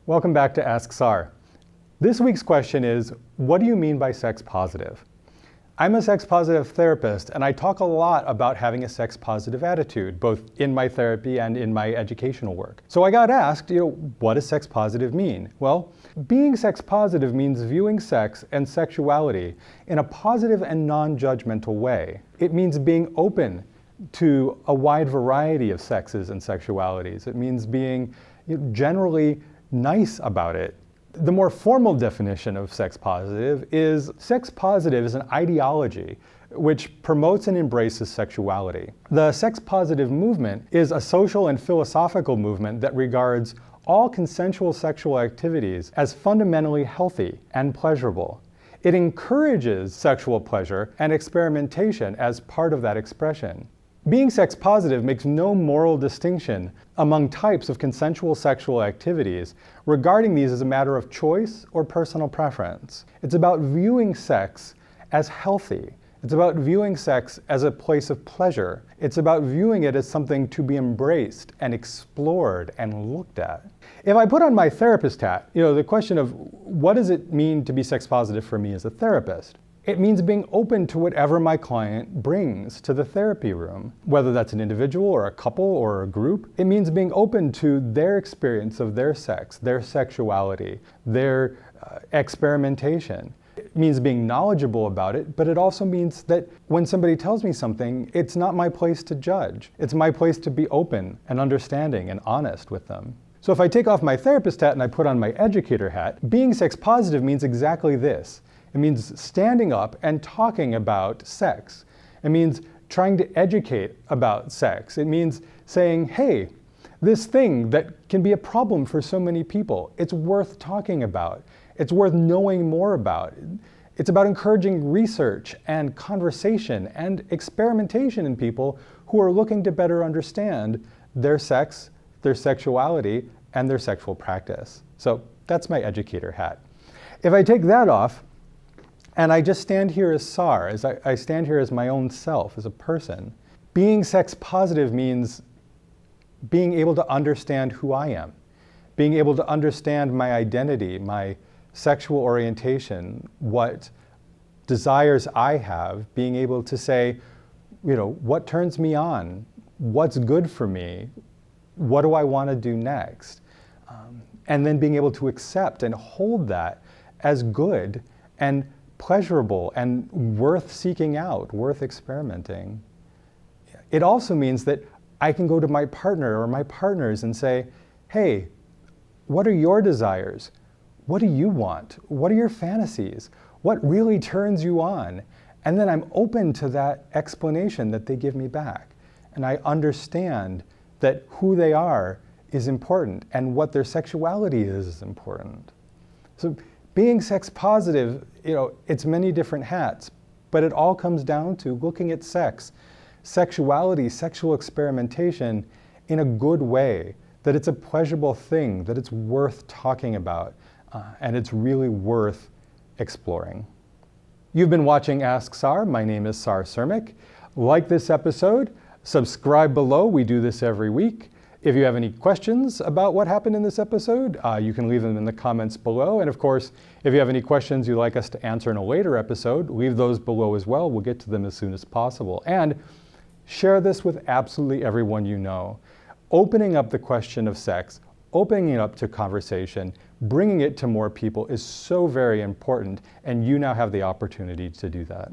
Welcome back to Ask SAR. This week's question is, what do you mean by sex positive? I'm a sex positive therapist, and I talk a lot about having a sex positive attitude, both in my therapy and in my educational work. So I got asked, what does sex positive mean? Well, being sex positive means viewing sex and sexuality in a positive and non-judgmental way. It means being open to a wide variety of sexes and sexualities. It means being generally nice about it. The more formal definition of sex positive is an ideology which promotes and embraces sexuality. The sex positive movement is a social and philosophical movement that regards all consensual sexual activities as fundamentally healthy and pleasurable. It encourages sexual pleasure and experimentation as part of that expression. Being sex positive makes no moral distinction among types of consensual sexual activities, regarding these as a matter of choice or personal preference. It's about viewing sex as healthy. It's about viewing sex as a place of pleasure. It's about viewing it as something to be embraced and explored and looked at. If I put on my therapist hat, the question of what does it mean to be sex positive for me as a therapist? It means being open to whatever my client brings to the therapy room, whether that's an individual or a couple or a group. It means being open to their experience of their sex, their sexuality, their experimentation. It means being knowledgeable about it, but it also means that when somebody tells me something, it's not my place to judge. It's my place to be open and understanding and honest with them. So if I take off my therapist hat and I put on my educator hat, being sex positive means exactly this. It means standing up and talking about sex. It means trying to educate about sex. It means saying, hey, this thing that can be a problem for so many people, it's worth talking about. It's worth knowing more about. It's about encouraging research and conversation and experimentation in people who are looking to better understand their sex, their sexuality, and their sexual practice. So that's my educator hat. If I take that off, and I just stand here as SAR, as I stand here as my own self, as a person. Being sex positive means being able to understand who I am, being able to understand my identity, my sexual orientation, what desires I have, being able to say, what turns me on, what's good for me, what do I want to do next? And then being able to accept and hold that as good and pleasurable and worth seeking out, worth experimenting. It also means that I can go to my partner or my partners and say, hey, what are your desires? What do you want? What are your fantasies? What really turns you on? And then I'm open to that explanation that they give me back. And I understand that who they are is important and what their sexuality is important. So being sex positive, it's many different hats, but it all comes down to looking at sex, sexuality, sexual experimentation in a good way, that it's a pleasurable thing, that it's worth talking about, and it's really worth exploring. You've been watching Ask SAR. My name is Sar Surmic. Like this episode, subscribe below. We do this every week. If you have any questions about what happened in this episode, you can leave them in the comments below. And of course, if you have any questions you'd like us to answer in a later episode, leave those below as well. We'll get to them as soon as possible. And share this with absolutely everyone you know. Opening up the question of sex, opening it up to conversation, bringing it to more people is so very important, and you now have the opportunity to do that.